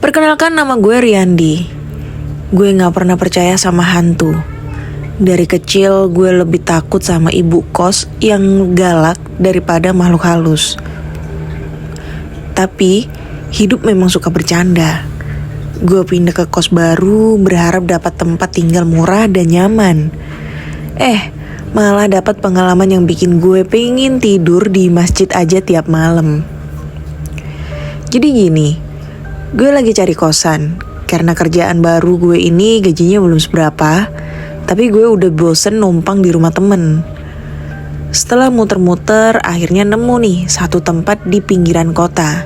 Perkenalkan, nama gue Riyandi. Gue gak pernah percaya sama hantu. Dari kecil gue lebih takut sama ibu kos yang galak daripada makhluk halus. Tapi hidup memang suka bercanda. Gue pindah ke kos baru berharap dapat tempat tinggal murah dan nyaman. Malah dapat pengalaman yang bikin gue pengen tidur di masjid aja tiap malam. Jadi gini, gue lagi cari kosan karena kerjaan baru gue ini gajinya belum seberapa, tapi gue udah bosen numpang di rumah temen. Setelah muter-muter, akhirnya nemu nih satu tempat di pinggiran kota.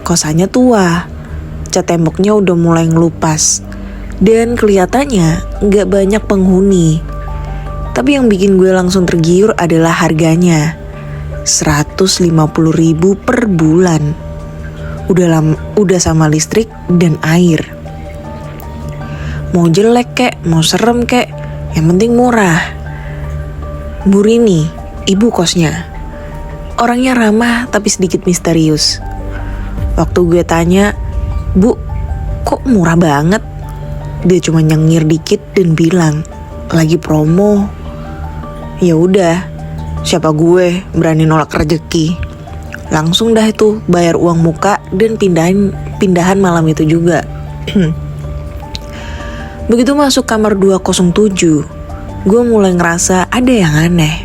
Kosannya tua, cat temboknya udah mulai ngelupas, dan kelihatannya gak banyak penghuni. Tapi yang bikin gue langsung tergiur adalah harganya, 150.000 per bulan. Udah sama listrik dan air. Mau jelek kek, mau serem kek, yang penting murah. Bu Rini, ibu kosnya, orangnya ramah tapi sedikit misterius. Waktu gue tanya, "Bu, kok murah banget?" Dia cuma nyengir dikit dan bilang, "Lagi promo." Ya udah, siapa gue berani nolak rezeki. Langsung dah itu bayar uang muka dan pindahan malam itu juga. Begitu masuk kamar 207, gue mulai ngerasa ada yang aneh.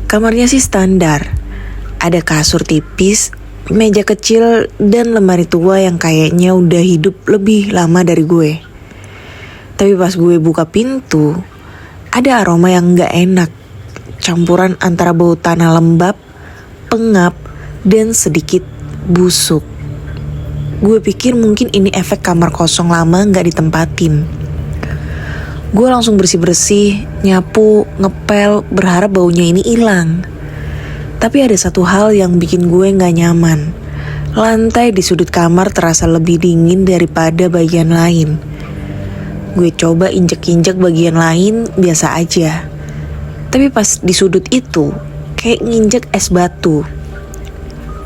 Kamarnya sih standar, ada kasur tipis, meja kecil, dan lemari tua yang kayaknya udah hidup lebih lama dari gue. Tapi pas gue buka pintu, ada aroma yang gak enak, campuran antara bau tanah lembab, pengap, dan sedikit busuk. Gue pikir mungkin ini efek kamar kosong lama gak ditempatin. Gue langsung bersih-bersih, nyapu, ngepel, berharap baunya ini hilang. Tapi ada satu hal yang bikin gue gak nyaman. Lantai di sudut kamar terasa lebih dingin daripada bagian lain. Gue coba injek-injek bagian lain, biasa aja. Tapi pas di sudut itu, kayak nginjek es batu.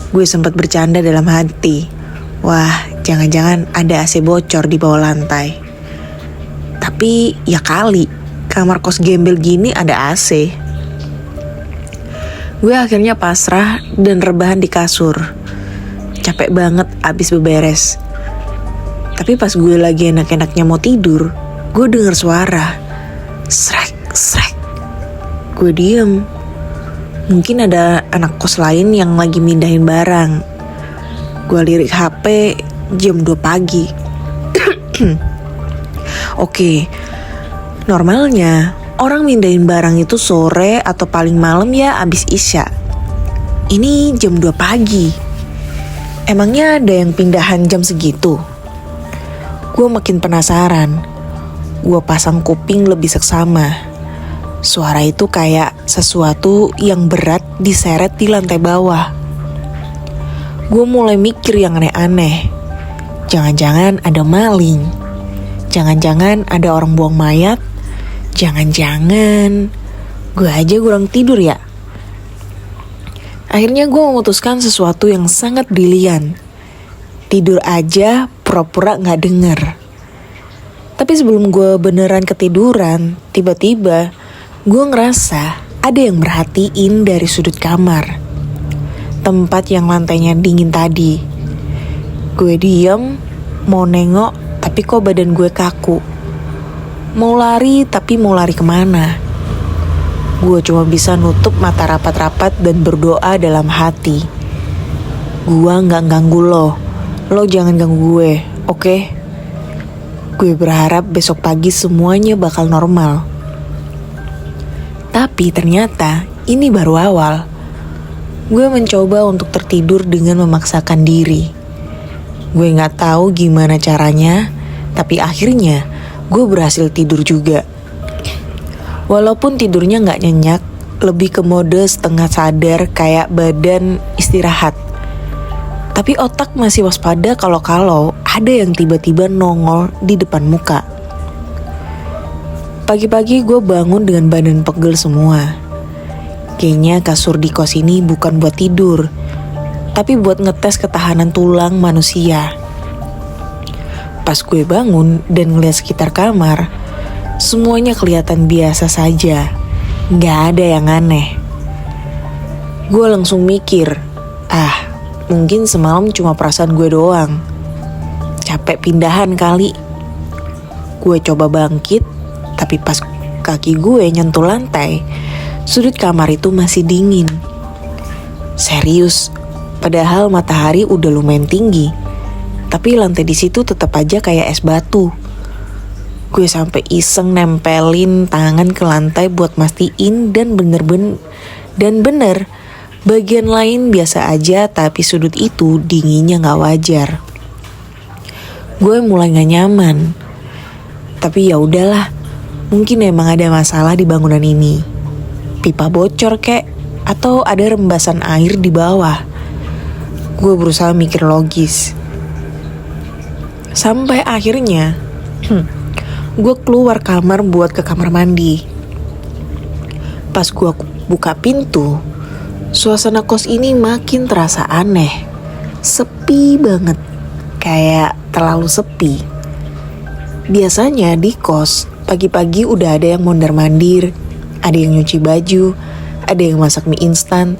Gue sempat bercanda dalam hati. Wah, jangan-jangan ada AC bocor di bawah lantai. Tapi ya kali, kamar kos gembel gini ada AC. Gue akhirnya pasrah dan rebahan di kasur. Capek banget abis beberes. Tapi pas gue lagi enak-enaknya mau tidur, gue denger suara. Srek, srek. Gue diem. Mungkin ada anak kos lain yang lagi mindahin barang. Gue lirik HP jam 2 pagi. Oke, normalnya orang mindahin barang itu sore atau paling malam ya abis isya. Ini jam 2 pagi. Emangnya ada yang pindahan jam segitu? Gue makin penasaran. Gue pasang kuping lebih seksama. Suara itu kayak sesuatu yang berat diseret di lantai bawah. Gue mulai mikir yang aneh-aneh. Jangan-jangan ada maling. Jangan-jangan ada orang buang mayat. Jangan-jangan gue aja kurang tidur ya. Akhirnya gue memutuskan sesuatu yang sangat brilian. Tidur aja pura-pura gak denger. Tapi sebelum gue beneran ketiduran, tiba-tiba gue ngerasa ada yang merhatiin dari sudut kamar. Tempat yang lantainya dingin tadi. Gue diem, mau nengok, tapi kok badan gue kaku. Mau lari, tapi mau lari kemana? Gue cuma bisa nutup mata rapat-rapat dan berdoa dalam hati. Gue gak ganggu lo jangan ganggu gue, oke? Gue berharap besok pagi semuanya bakal normal. Tapi ternyata ini baru awal. Gue mencoba untuk tertidur dengan memaksakan diri. Gue gak tahu gimana caranya, tapi akhirnya gue berhasil tidur juga. Walaupun tidurnya gak nyenyak, lebih ke mode setengah sadar kayak badan istirahat. Tapi otak masih waspada kalau ada yang tiba-tiba nongol di depan muka. Pagi-pagi gue bangun dengan badan pegel semua. Kayaknya kasur di kos ini bukan buat tidur, tapi buat ngetes ketahanan tulang manusia. Pas gue bangun dan ngeliat sekitar kamar, semuanya kelihatan biasa saja. Gak ada yang aneh. Gue langsung mikir, mungkin semalam cuma perasaan gue doang. Capek pindahan kali. Gue coba bangkit, tapi pas kaki gue nyentuh lantai, sudut kamar itu masih dingin. Serius, padahal matahari udah lumayan tinggi, tapi lantai di situ tetap aja kayak es batu. Gue sampai iseng nempelin tangan ke lantai buat mastiin dan bener, bagian lain biasa aja, tapi sudut itu dinginnya gak wajar. Gue mulai gak nyaman, tapi ya udahlah, mungkin emang ada masalah di bangunan ini. Pipa bocor kek, atau ada rembasan air di bawah. Gue berusaha mikir logis. Sampai akhirnya gue keluar kamar buat ke kamar mandi. Pas gue buka pintu, suasana kos ini makin terasa aneh. Sepi banget, kayak terlalu sepi. Biasanya di kos, pagi-pagi udah ada yang mondar-mandir, ada yang nyuci baju, ada yang masak mie instan.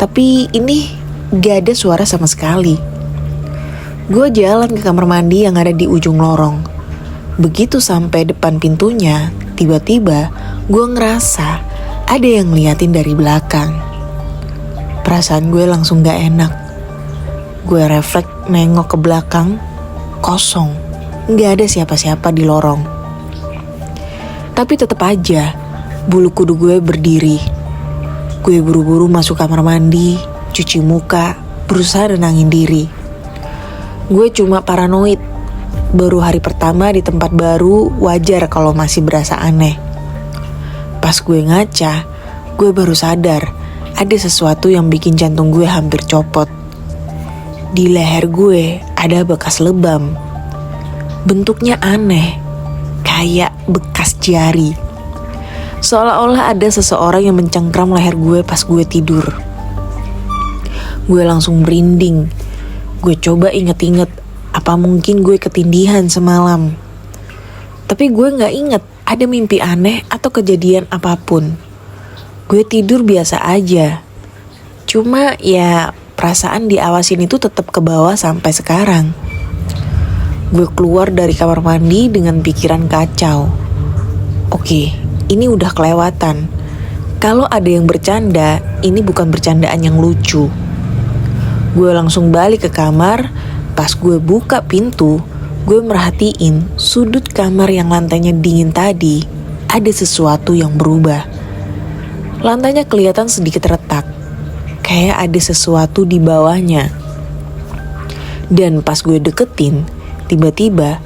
Tapi ini gak ada suara sama sekali. Gue jalan ke kamar mandi yang ada di ujung lorong. Begitu sampai depan pintunya, tiba-tiba gue ngerasa ada yang ngeliatin dari belakang. Perasaan gue langsung gak enak. Gue refleks nengok ke belakang, kosong. Gak ada siapa-siapa di lorong. Tapi tetap aja, bulu kudu gue berdiri. Gue buru-buru masuk kamar mandi, cuci muka, berusaha nenangin diri. Gue cuma paranoid. Baru hari pertama di tempat baru, wajar kalau masih berasa aneh. Pas gue ngaca, gue baru sadar ada sesuatu yang bikin jantung gue hampir copot. Di leher gue ada bekas lebam. Bentuknya aneh, kayak bekas jari. Seolah-olah ada seseorang yang mencengkram leher gue pas gue tidur. Gue langsung merinding. Gue coba inget-inget, apa mungkin gue ketindihan semalam. Tapi gue gak inget ada mimpi aneh atau kejadian apapun. Gue tidur biasa aja. Cuma ya perasaan diawasin itu tetap ke bawah sampai sekarang. Gue keluar dari kamar mandi dengan pikiran kacau. Oke, ini udah kelewatan. Kalau ada yang bercanda, ini bukan bercandaan yang lucu. Gue langsung balik ke kamar. Pas gue buka pintu, gue merhatiin sudut kamar yang lantainya dingin tadi, ada sesuatu yang berubah. Lantainya kelihatan sedikit retak, kayak ada sesuatu di bawahnya. Dan pas gue deketin, tiba-tiba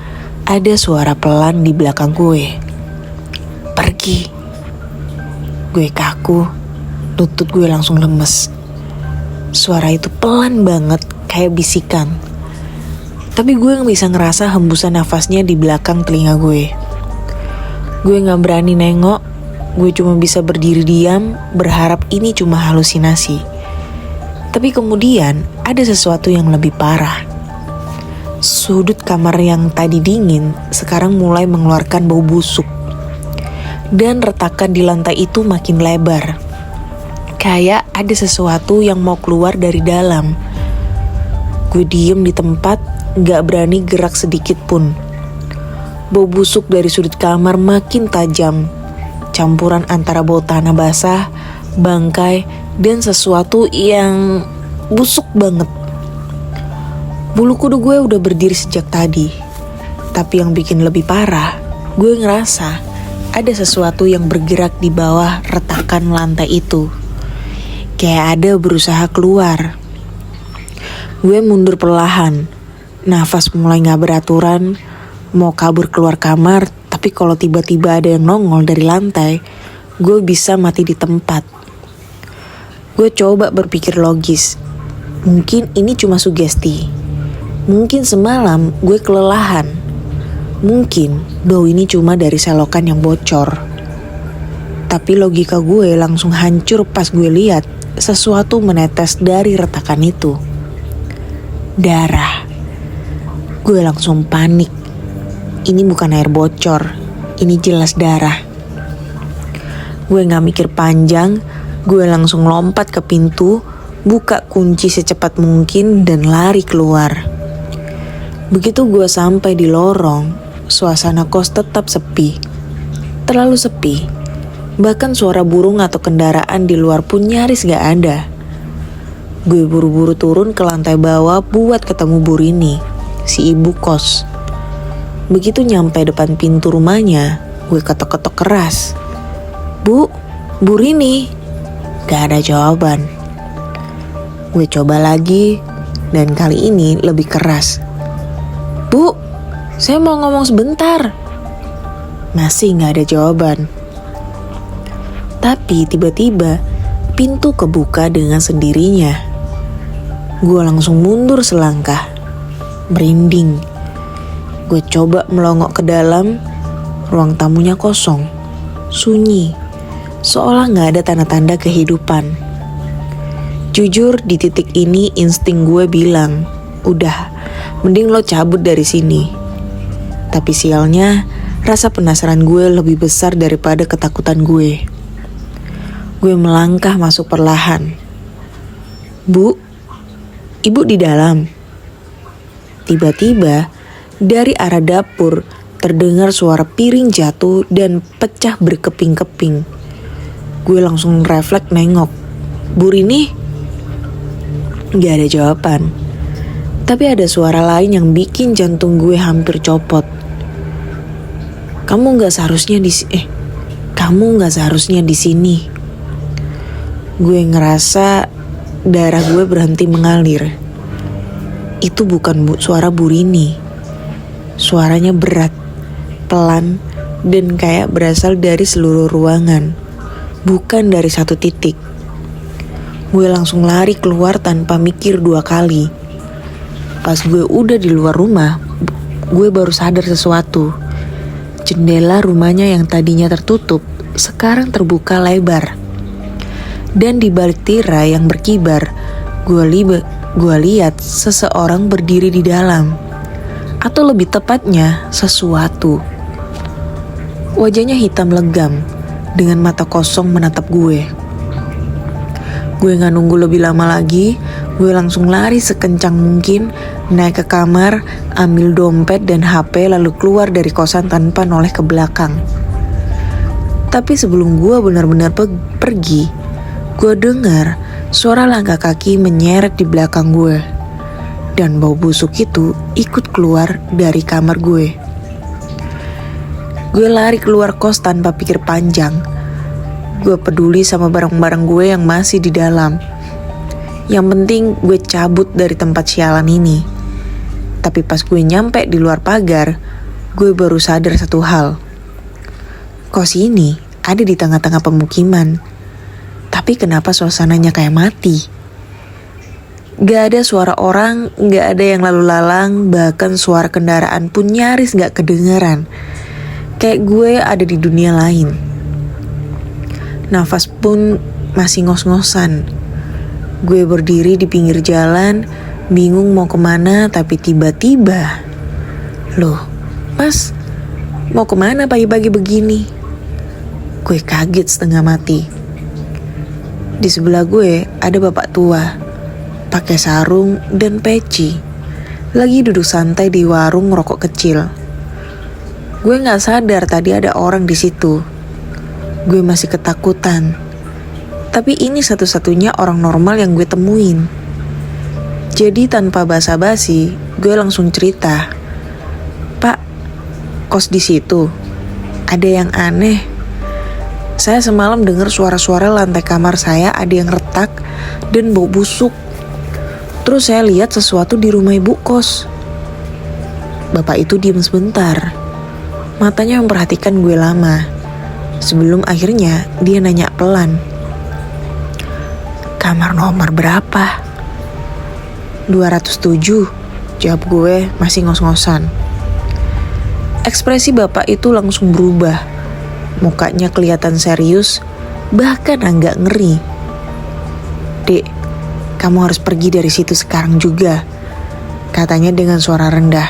ada suara pelan di belakang gue. Pergi. Gue kaku, lutut gue langsung lemes. Suara itu pelan banget, kayak bisikan. Tapi gue gak bisa ngerasa hembusan nafasnya di belakang telinga gue. Gue gak berani nengok. Gue cuma bisa berdiri diam, berharap ini cuma halusinasi. Tapi kemudian ada sesuatu yang lebih parah. Sudut kamar yang tadi dingin sekarang mulai mengeluarkan bau busuk. Dan retakan di lantai itu makin lebar. Kayak ada sesuatu yang mau keluar dari dalam. Gue diem di tempat, gak berani gerak sedikit pun. Bau busuk dari sudut kamar makin tajam. Campuran antara bau tanah basah, bangkai, dan sesuatu yang busuk banget. Bulu kudu gue udah berdiri sejak tadi. Tapi yang bikin lebih parah, gue ngerasa ada sesuatu yang bergerak di bawah retakan lantai itu. Kayak ada berusaha keluar. Gue mundur perlahan. Nafas mulai gak beraturan. Mau kabur keluar kamar, tapi kalau tiba-tiba ada yang nongol dari lantai, gue bisa mati di tempat. Gue coba berpikir logis. Mungkin ini cuma sugesti. Mungkin semalam gue kelelahan. Mungkin bau ini cuma dari selokan yang bocor. Tapi logika gue langsung hancur pas gue lihat sesuatu menetes dari retakan itu. Darah. Gue langsung panik. Ini bukan air bocor, ini jelas darah. Gue gak mikir panjang, gue langsung lompat ke pintu, buka kunci secepat mungkin dan lari keluar. Begitu gue sampai di lorong, suasana kos tetap sepi. Terlalu sepi. Bahkan suara burung atau kendaraan di luar pun nyaris gak ada. Gue buru-buru turun ke lantai bawah buat ketemu Bu Rini, si ibu kos. Begitu nyampe depan pintu rumahnya, gue ketok-ketok keras. Bu Rini. Gak ada jawaban. Gue coba lagi, dan kali ini lebih keras. Bu, saya mau ngomong sebentar. Masih gak ada jawaban. Tapi tiba-tiba pintu kebuka dengan sendirinya. Gue langsung mundur selangkah. Merinding. Gue coba melongok ke dalam. Ruang tamunya kosong. Sunyi. Seolah gak ada tanda-tanda kehidupan. Jujur di titik ini insting gue bilang, udah, mending lo cabut dari sini. Tapi sialnya, rasa penasaran gue lebih besar daripada ketakutan gue. Gue melangkah masuk perlahan. Bu, ibu di dalam. Tiba-tiba, dari arah dapur terdengar suara piring jatuh dan pecah berkeping-keping. Gue langsung refleks nengok. Bu Rini? Gak ada jawaban. Tapi ada suara lain yang bikin jantung gue hampir copot. Kamu gak seharusnya di sini. Gue ngerasa darah gue berhenti mengalir. Itu bukan suara Bu Rini. Suaranya berat, pelan, dan kayak berasal dari seluruh ruangan. Bukan dari satu titik. Gue langsung lari keluar tanpa mikir 2 kali. Pas gue udah di luar rumah, gue baru sadar sesuatu. Jendela rumahnya yang tadinya tertutup, sekarang terbuka lebar. Dan di balik tirai yang berkibar, gue lihat seseorang berdiri di dalam. Atau lebih tepatnya, sesuatu. Wajahnya hitam legam, dengan mata kosong menatap gue. Gue gak nunggu lebih lama lagi, gue langsung lari sekencang mungkin, naik ke kamar, ambil dompet dan HP lalu keluar dari kosan tanpa noleh ke belakang. Tapi sebelum gue benar-benar pergi, gue dengar suara langkah kaki menyeret di belakang gue. Dan bau busuk itu ikut keluar dari kamar gue. Gue lari keluar kos tanpa pikir panjang. Gue peduli sama barang-barang gue yang masih di dalam. Yang penting gue cabut dari tempat sialan ini. Tapi pas gue nyampe di luar pagar, gue baru sadar satu hal. Kos ini ada di tengah-tengah pemukiman. Tapi kenapa suasananya kayak mati? Gak ada suara orang, gak ada yang lalu lalang, bahkan suara kendaraan pun nyaris gak kedengeran. Kayak gue ada di dunia lain. Nafas pun masih ngos-ngosan. Gue berdiri di pinggir jalan, bingung mau kemana, tapi tiba-tiba, loh, Mas, mau kemana pagi-pagi begini? Gue kaget setengah mati. Di sebelah gue ada bapak tua, pakai sarung dan peci, lagi duduk santai di warung rokok kecil. Gue gak sadar tadi ada orang di situ. Gue masih ketakutan. Tapi ini satu-satunya orang normal yang gue temuin. Jadi tanpa basa-basi, gue langsung cerita. Pak, kos di situ. Ada yang aneh. Saya semalam dengar suara-suara lantai kamar saya ada yang retak dan bau busuk. Terus saya lihat sesuatu di rumah ibu kos. Bapak itu diam sebentar. Matanya memperhatikan gue lama. Sebelum akhirnya dia nanya pelan. Kamar nomor berapa? 207, jawab gue masih ngos-ngosan. Ekspresi bapak itu langsung berubah. Mukanya kelihatan serius, bahkan agak ngeri. Dek, kamu harus pergi dari situ sekarang juga, katanya dengan suara rendah.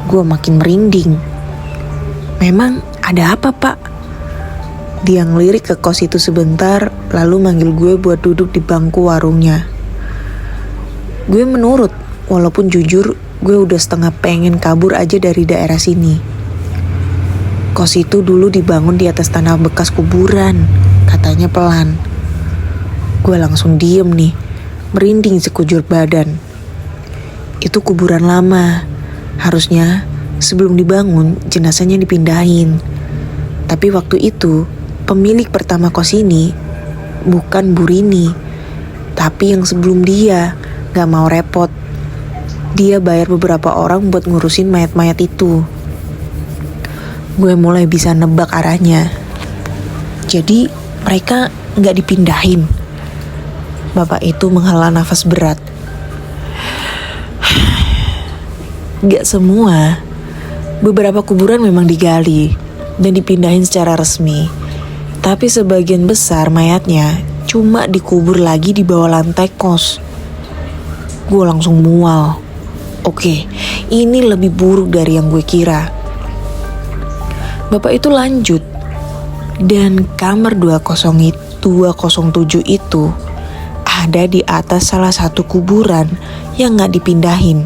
Gue makin merinding. Memang ada apa, Pak? Dia ngelirik ke kos itu sebentar, lalu manggil gue buat duduk di bangku warungnya. Gue menurut, walaupun jujur gue udah setengah pengen kabur aja dari daerah sini. Kos itu dulu dibangun di atas tanah bekas kuburan, katanya pelan. Gue langsung diem nih, merinding sekujur badan. Itu kuburan lama, harusnya sebelum dibangun jenazahnya dipindahin. Tapi waktu itu pemilik pertama kos ini bukan Bu Rini, tapi yang sebelum dia gak mau repot. Dia bayar beberapa orang buat ngurusin mayat-mayat itu. Gue mulai bisa nebak arahnya. Jadi mereka gak dipindahin. Bapak itu menghela nafas berat. Gak semua. Beberapa kuburan memang digali dan dipindahin secara resmi. Tapi sebagian besar mayatnya cuma dikubur lagi di bawah lantai kos. Gue langsung mual. Oke, ini lebih buruk dari yang gue kira. Bapak itu lanjut. Dan kamar 207 itu ada di atas salah satu kuburan yang gak dipindahin.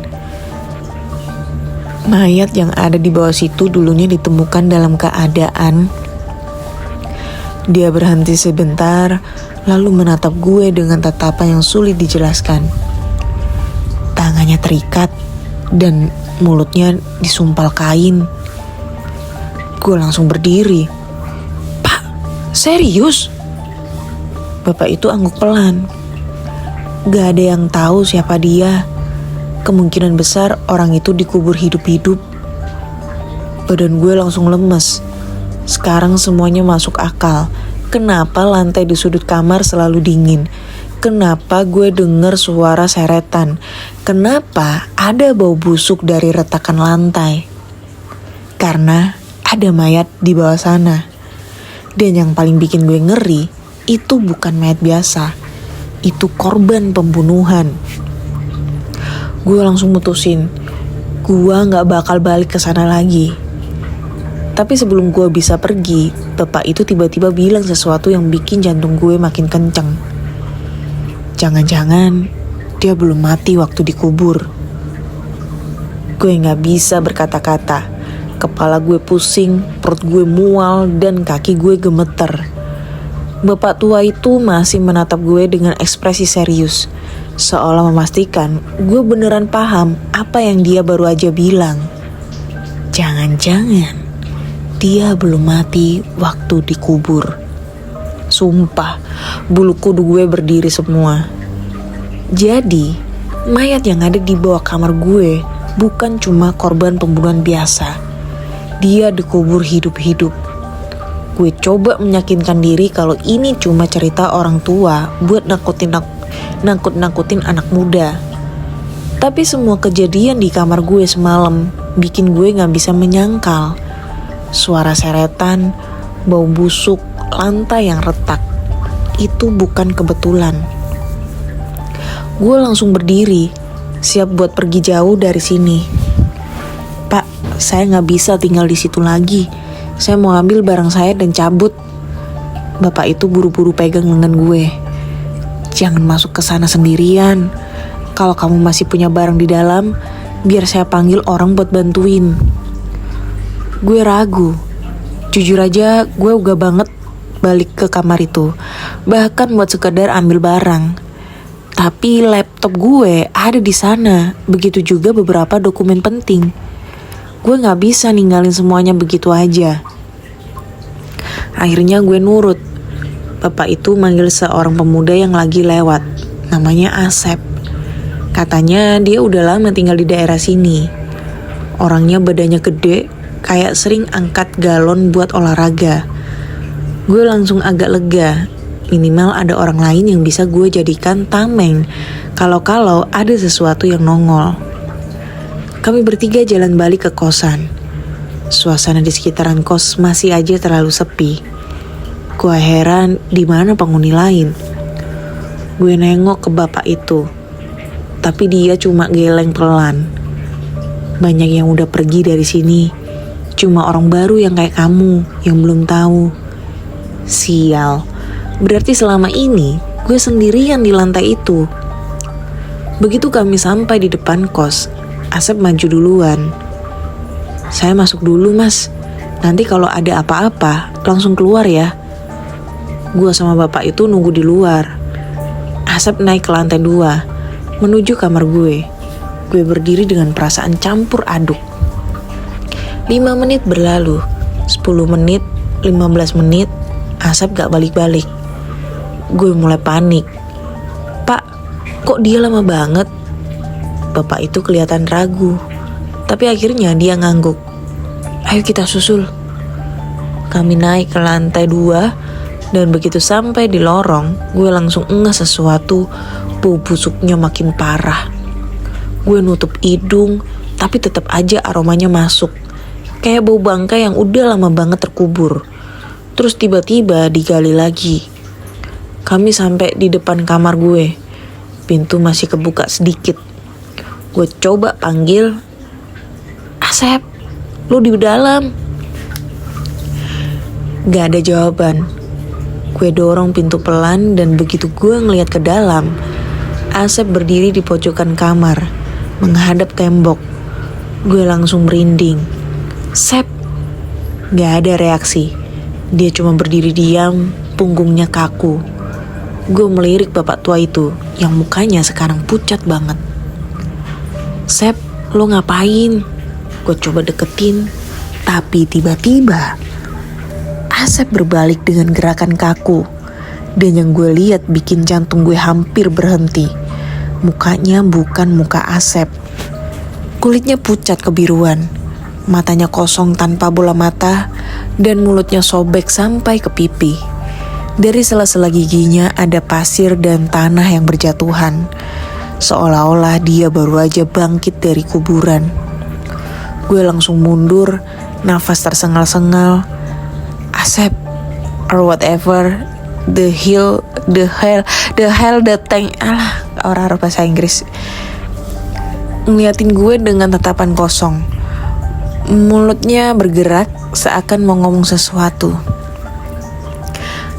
Mayat yang ada di bawah situ dulunya ditemukan dalam keadaan. Dia berhenti sebentar, lalu menatap gue dengan tatapan yang sulit dijelaskan. Tangannya terikat dan mulutnya disumpal kain. Gue langsung berdiri. Pak, serius? Bapak itu angguk pelan. Gak ada yang tahu siapa dia. Kemungkinan besar orang itu dikubur hidup-hidup. Badan gue langsung lemes. Sekarang semuanya masuk akal. Kenapa lantai di sudut kamar selalu dingin? Kenapa gue denger suara seretan? Kenapa ada bau busuk dari retakan lantai? Karena ada mayat di bawah sana. Dan yang paling bikin gue ngeri, itu bukan mayat biasa. Itu korban pembunuhan. Gue langsung mutusin, gue gak bakal balik ke sana lagi. Tapi sebelum gue bisa pergi, bapak itu tiba-tiba bilang sesuatu yang bikin jantung gue makin kenceng. Jangan-jangan dia belum mati waktu dikubur. Gue gak bisa berkata-kata. Kepala gue pusing, perut gue mual, dan kaki gue gemeter. Bapak tua itu masih menatap gue dengan ekspresi serius, seolah memastikan gue beneran paham apa yang dia baru aja bilang. Jangan-jangan dia belum mati waktu dikubur. Sumpah, bulu kudu gue berdiri semua. Jadi, mayat yang ada di bawah kamar gue bukan cuma korban pembunuhan biasa. Dia dikubur hidup-hidup. Gue coba meyakinkan diri kalau ini cuma cerita orang tua buat nakut-nakutin anak muda. Tapi semua kejadian di kamar gue semalam bikin gue gak bisa menyangkal. Suara seretan, bau busuk, lantai yang retak. Itu bukan kebetulan. Gue langsung berdiri, siap buat pergi jauh dari sini. Pak, saya gak bisa tinggal di situ lagi. Saya mau ambil barang saya dan cabut. Bapak itu buru-buru pegang lengan gue. Jangan masuk ke sana sendirian. Kalau kamu masih punya barang di dalam, biar saya panggil orang buat bantuin. Gue ragu. Jujur aja, gue uga banget balik ke kamar itu. Bahkan buat sekedar ambil barang. Tapi laptop gue ada di sana. Begitu juga beberapa dokumen penting. Gue gak bisa ninggalin semuanya begitu aja. Akhirnya gue nurut. Bapak itu manggil seorang pemuda yang lagi lewat. Namanya Asep. Katanya dia udah lama tinggal di daerah sini. Orangnya badannya gede, kayak sering angkat galon buat olahraga. Gue langsung agak lega. Minimal ada orang lain yang bisa gue jadikan tameng kalau ada sesuatu yang nongol. Kami bertiga jalan balik ke kosan. Suasana di sekitaran kos masih aja terlalu sepi. Gue heran di mana penghuni lain. Gue nengok ke bapak itu, tapi dia cuma geleng pelan. Banyak yang udah pergi dari sini. Cuma orang baru yang kayak kamu yang belum tahu. Sial, berarti selama ini gue sendirian di lantai itu. Begitu kami sampai di depan kos, Asep maju duluan. Saya masuk dulu mas, nanti kalau ada apa-apa langsung keluar ya. Gue sama bapak itu nunggu di luar. Asep naik ke lantai 2, menuju kamar gue. Gue berdiri dengan perasaan campur aduk. 5 menit berlalu, 10 menit, 15 menit, Asep gak balik-balik. Gue mulai panik. Pak, kok dia lama banget? Bapak itu kelihatan ragu, tapi akhirnya dia ngangguk. Ayo kita susul. Kami naik ke lantai 2, dan begitu sampai di lorong, gue langsung ngeh sesuatu. Bau busuknya makin parah. Gue nutup hidung, tapi tetap aja aromanya masuk. Kayak bau bangkai yang udah lama banget terkubur. Terus tiba-tiba digali lagi. Kami sampai di depan kamar gue. Pintu masih kebuka sedikit. Gue coba panggil, Asep, lu di dalam? Gak ada jawaban. Gue dorong pintu pelan dan begitu gue ngeliat ke dalam, Asep berdiri di pojokan kamar, menghadap tembok. Gue langsung merinding. Sep, gak ada reaksi. Dia cuma berdiri diam, punggungnya kaku. Gue melirik bapak tua itu, yang mukanya sekarang pucat banget. Sep, lo ngapain? Gue coba deketin, tapi tiba-tiba Asep berbalik dengan gerakan kaku. Dan yang gue lihat bikin jantung gue hampir berhenti. Mukanya bukan muka Asep. Kulitnya pucat kebiruan, matanya kosong tanpa bola mata, dan mulutnya sobek sampai ke pipi. Dari sela-sela giginya ada pasir dan tanah yang berjatuhan, seolah-olah dia baru aja bangkit dari kuburan. Gue langsung mundur, nafas tersengal-sengal. Asep, or whatever, the hell, the thing, orang bahasa Inggris. Ngeliatin gue dengan tatapan kosong. Mulutnya bergerak seakan mau ngomong sesuatu.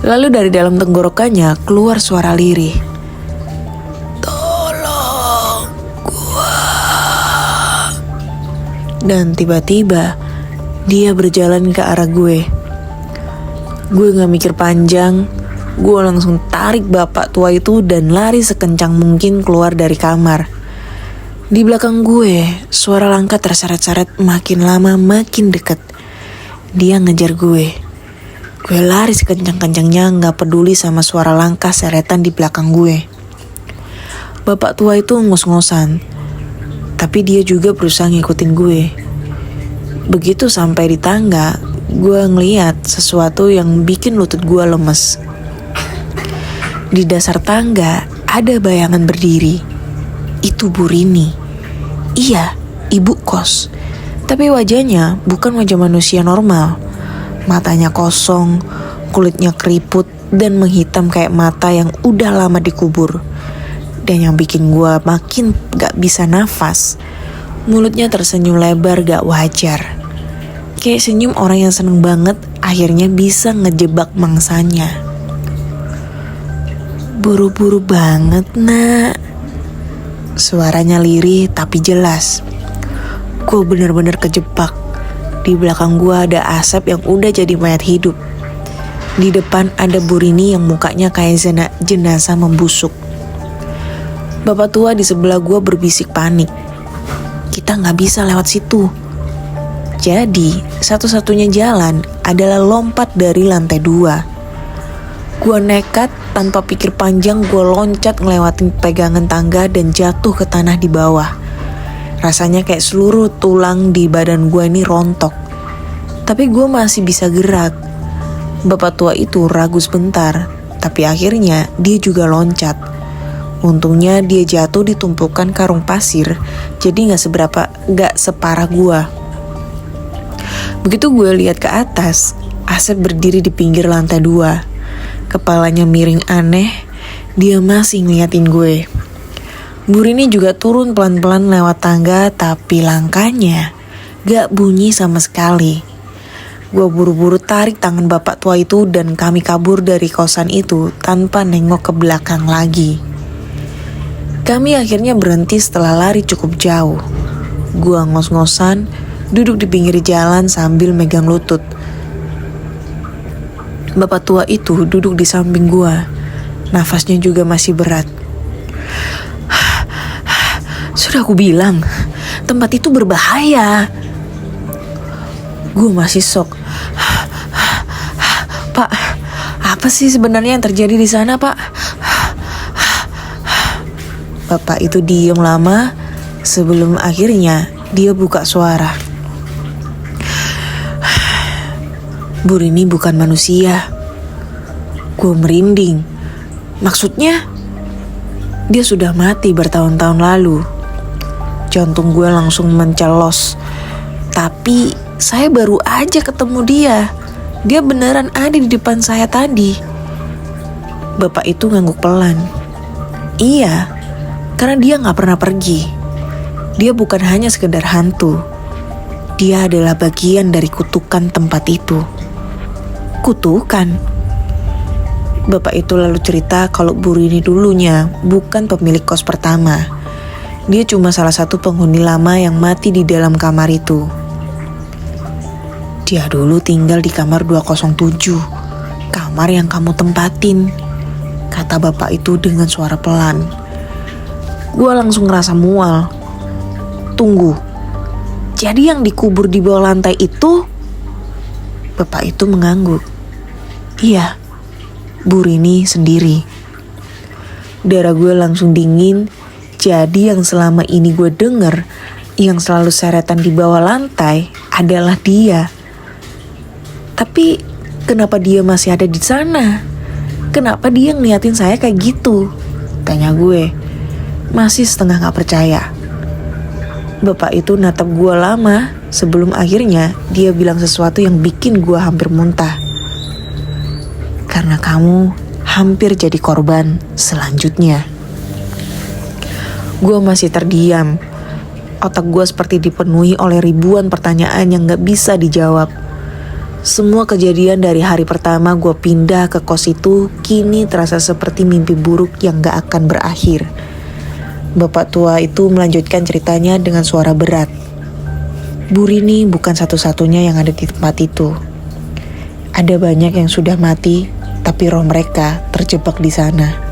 Lalu dari dalam tenggorokannya keluar suara lirih. Tolong gua. Dan tiba-tiba dia berjalan ke arah gue. Gue gak mikir panjang. Gue langsung tarik bapak tua itu dan lari sekencang mungkin keluar dari kamar. Di belakang gue, suara langkah terseret-seret makin lama makin deket. Dia ngejar gue. Gue lari sekencang-kencangnya gak peduli sama suara langkah seretan di belakang gue. Bapak tua itu ngos-ngosan, tapi dia juga berusaha ngikutin gue. Begitu sampai di tangga, gue ngeliat sesuatu yang bikin lutut gue lemes. Di dasar tangga ada bayangan berdiri. Itu Bu Rini. Iya, ibu kos. Tapi wajahnya bukan wajah manusia normal. Matanya kosong, kulitnya keriput dan menghitam kayak mata yang udah lama dikubur. Dan yang bikin gue makin gak bisa nafas, mulutnya tersenyum lebar gak wajar. Kayak senyum orang yang seneng banget akhirnya bisa ngejebak mangsanya. Buru-buru banget nak. Suaranya lirih tapi jelas. Gue bener-bener kejebak. Di belakang gue ada Asep yang udah jadi mayat hidup. Di depan ada Bu Rini yang mukanya kayak jenazah membusuk. Bapak tua di sebelah gue berbisik panik. Kita gak bisa lewat situ. Jadi satu-satunya jalan adalah lompat dari lantai 2. Gue nekat, tanpa pikir panjang gue loncat ngelewatin pegangan tangga dan jatuh ke tanah di bawah. Rasanya kayak seluruh tulang di badan gue ini rontok. Tapi gue masih bisa gerak. Bapak tua itu ragu sebentar, tapi akhirnya dia juga loncat. Untungnya dia jatuh di tumpukan karung pasir, jadi gak separah gue. Begitu gue lihat ke atas, Asep berdiri di pinggir lantai 2. Kepalanya miring aneh, dia masih ngeliatin gue. Bu Rini juga turun pelan-pelan lewat tangga, tapi langkahnya gak bunyi sama sekali. Gue buru-buru tarik tangan bapak tua itu dan kami kabur dari kosan itu tanpa nengok ke belakang lagi. Kami akhirnya berhenti setelah lari cukup jauh. Gue ngos-ngosan duduk di pinggir jalan sambil megang lutut. Bapak tua itu duduk di samping gue. Nafasnya juga masih berat. Sudah aku bilang, tempat itu berbahaya. Gue masih shock. Pak, apa sih sebenarnya yang terjadi di sana, Pak? Bapak itu diam lama sebelum akhirnya dia buka suara. Bu Rini bukan manusia. Gue merinding. Maksudnya, dia sudah mati bertahun-tahun lalu. Jantung gue langsung mencelos. Tapi saya baru aja ketemu dia. Dia beneran ada di depan saya tadi. Bapak itu ngangguk pelan. Iya, karena dia gak pernah pergi. Dia bukan hanya sekedar hantu. Dia adalah bagian dari kutukan tempat itu. Kutukan? Bapak itu lalu cerita kalau Bu Rini dulunya bukan pemilik kos pertama. Dia cuma salah satu penghuni lama yang mati di dalam kamar itu. Dia dulu tinggal di kamar 207, kamar yang kamu tempatin, kata bapak itu dengan suara pelan. Gua langsung ngerasa mual. Tunggu, jadi yang dikubur di bawah lantai itu? Bapak itu mengangguk. Iya, Bu Rini sendiri. Darah gue langsung dingin. Jadi yang selama ini gue denger, yang selalu seretan di bawah lantai adalah dia. Tapi kenapa dia masih ada di sana? Kenapa dia ngeliatin saya kayak gitu? Tanya gue, masih setengah gak percaya. Bapak itu natap gue lama sebelum akhirnya dia bilang sesuatu yang bikin gue hampir muntah. Karena kamu hampir jadi korban selanjutnya. Gue masih terdiam. Otak gue seperti dipenuhi oleh ribuan pertanyaan yang gak bisa dijawab. Semua kejadian dari hari pertama gue pindah ke kos itu kini terasa seperti mimpi buruk yang gak akan berakhir. Bapak tua itu melanjutkan ceritanya dengan suara berat. Bu Rini bukan satu-satunya yang ada di tempat itu. Ada banyak yang sudah mati, tapi roh mereka terjebak di sana.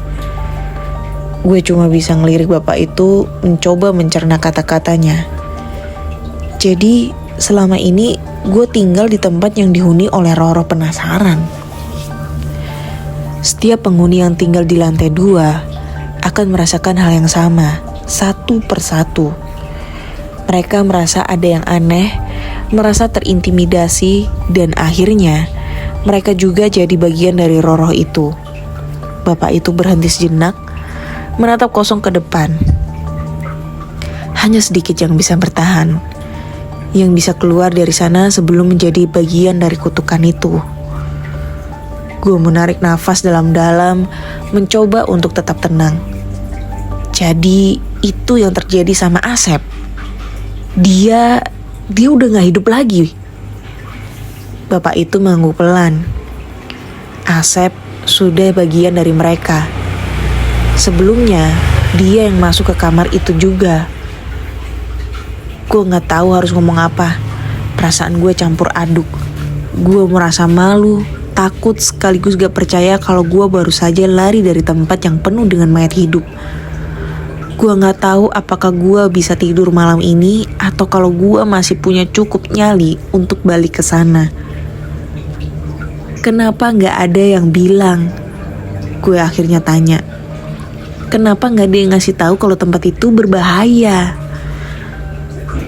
Gue cuma bisa ngelirik bapak itu mencoba mencerna kata-katanya. Jadi selama ini gue tinggal di tempat yang dihuni oleh roh-roh penasaran. Setiap penghuni yang tinggal di lantai 2 akan merasakan hal yang sama, satu persatu. Mereka merasa ada yang aneh, merasa terintimidasi, dan akhirnya mereka juga jadi bagian dari roh-roh itu. Bapak itu berhenti sejenak, menatap kosong ke depan. Hanya sedikit yang bisa bertahan, yang bisa keluar dari sana sebelum menjadi bagian dari kutukan itu. Gue menarik nafas dalam-dalam, mencoba untuk tetap tenang. Jadi itu yang terjadi sama Asep. Dia udah gak hidup lagi. Bapak itu mengangguk pelan. Asep sudah bagian dari mereka. Sebelumnya, dia yang masuk ke kamar itu juga. Gue gak tahu harus ngomong apa. Perasaan gue campur aduk. Gue merasa malu, takut sekaligus gak percaya kalau gue baru saja lari dari tempat yang penuh dengan mayat hidup. Gue gak tahu apakah gue bisa tidur malam ini atau kalau gue masih punya cukup nyali untuk balik ke sana. Kenapa gak ada yang bilang? Gue akhirnya tanya. Kenapa gak ada yang ngasih tahu kalau tempat itu berbahaya?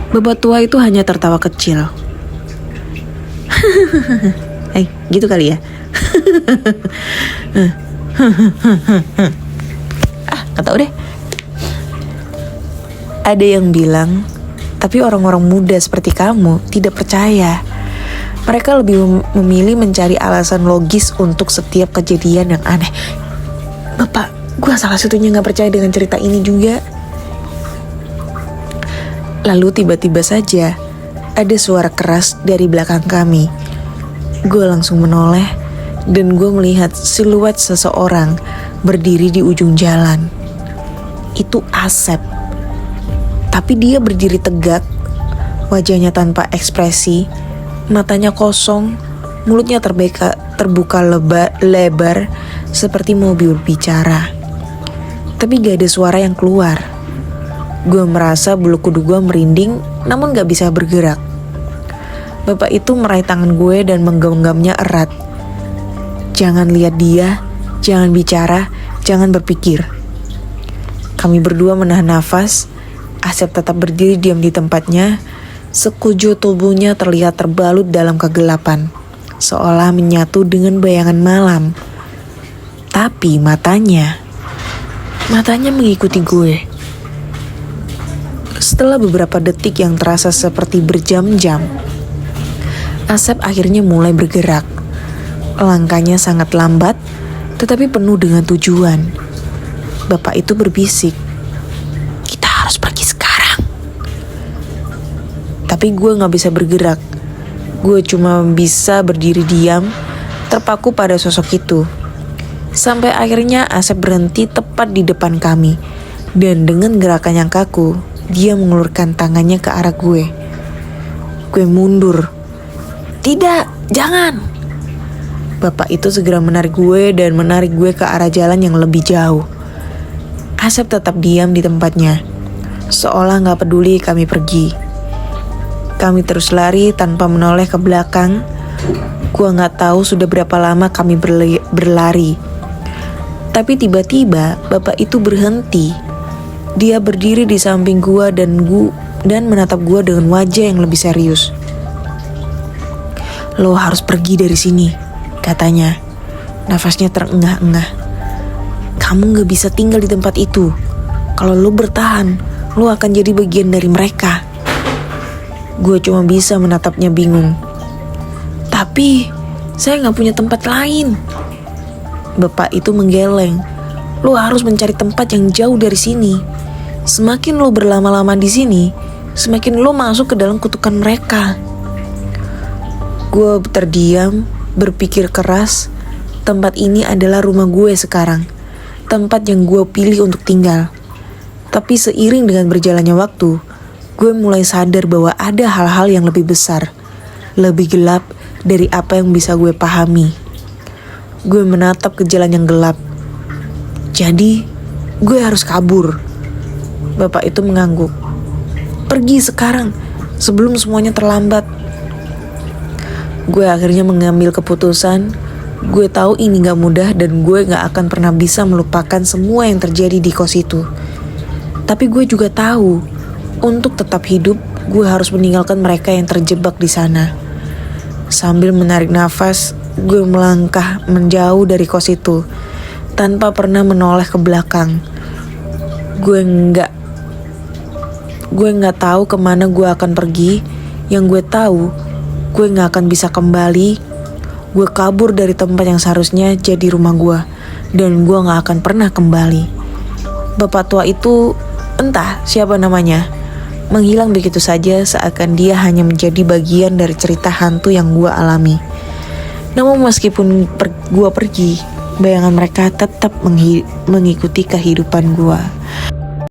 Bapak tua itu hanya tertawa kecil. Gitu kali ya. Gak tau deh. Ada yang bilang, tapi orang-orang muda seperti kamu tidak percaya. Mereka lebih memilih mencari alasan logis untuk setiap kejadian yang aneh. Bapak, gue salah satunya gak percaya dengan cerita ini juga. Lalu tiba-tiba saja ada suara keras dari belakang kami. Gue langsung menoleh dan gue melihat siluet seseorang berdiri di ujung jalan. Itu Asep. Tapi dia berdiri tegak, wajahnya tanpa ekspresi, matanya kosong, mulutnya terbuka lebar seperti mau berbicara. Tapi gak ada suara yang keluar. Gue merasa bulu kuduk gue merinding namun gak bisa bergerak. Bapak itu meraih tangan gue dan menggenggamnya erat. Jangan lihat dia, jangan bicara, jangan berpikir. Kami berdua menahan nafas. Asep tetap berdiri diam di tempatnya. Sekujur tubuhnya terlihat terbalut dalam kegelapan, seolah menyatu dengan bayangan malam. Tapi matanya mengikuti gue. Setelah beberapa detik yang terasa seperti berjam-jam, Asep akhirnya mulai bergerak. Langkahnya sangat lambat, tetapi penuh dengan tujuan. Bapak itu berbisik, "Kita harus pergi sekarang." Tapi gue gak bisa bergerak. Gue cuma bisa berdiri diam, terpaku pada sosok itu. Sampai akhirnya Asep berhenti tepat di depan kami. Dan dengan gerakan yang kaku, dia mengulurkan tangannya ke arah gue. Gue mundur. "Tidak, jangan." Bapak itu segera menarik gue dan menarik gue ke arah jalan yang lebih jauh. Asep tetap diam di tempatnya, seolah gak peduli kami pergi. Kami terus lari tanpa menoleh ke belakang. Gue gak tahu sudah berapa lama kami berlari. Tapi tiba-tiba bapak itu berhenti. Dia berdiri di samping gue dan menatap gue dengan wajah yang lebih serius. "Lo harus pergi dari sini," katanya. Nafasnya terengah-engah. "Kamu gak bisa tinggal di tempat itu. Kalau lo bertahan, lo akan jadi bagian dari mereka." Gue cuma bisa menatapnya bingung. "Tapi saya gak punya tempat lain." Bapak itu menggeleng. "Lo harus mencari tempat yang jauh dari sini. Semakin lo berlama-lama di sini, semakin lo masuk ke dalam kutukan mereka." Gue terdiam, berpikir keras. Tempat ini adalah rumah gue sekarang, tempat yang gue pilih untuk tinggal. Tapi seiring dengan berjalannya waktu, gue mulai sadar bahwa ada hal-hal yang lebih besar, lebih gelap dari apa yang bisa gue pahami. Gue menatap ke jalan yang gelap. Jadi, gue harus kabur. Bapak itu mengangguk. "Pergi sekarang, sebelum semuanya terlambat." Gue akhirnya mengambil keputusan. Gue tahu ini gak mudah dan gue gak akan pernah bisa melupakan semua yang terjadi di kos itu. Tapi gue juga tahu, untuk tetap hidup, gue harus meninggalkan mereka yang terjebak di sana. Sambil menarik nafas, gue melangkah menjauh dari kos itu, tanpa pernah menoleh ke belakang. Gue nggak tahu kemana gue akan pergi. Yang gue tahu, gue gak akan bisa kembali. Gue kabur dari tempat yang seharusnya jadi rumah gue, dan gue gak akan pernah kembali. Bapak tua itu, entah siapa namanya, menghilang begitu saja seakan dia hanya menjadi bagian dari cerita hantu yang gue alami. Namun meskipun gue pergi, bayangan mereka tetap mengikuti kehidupan gue.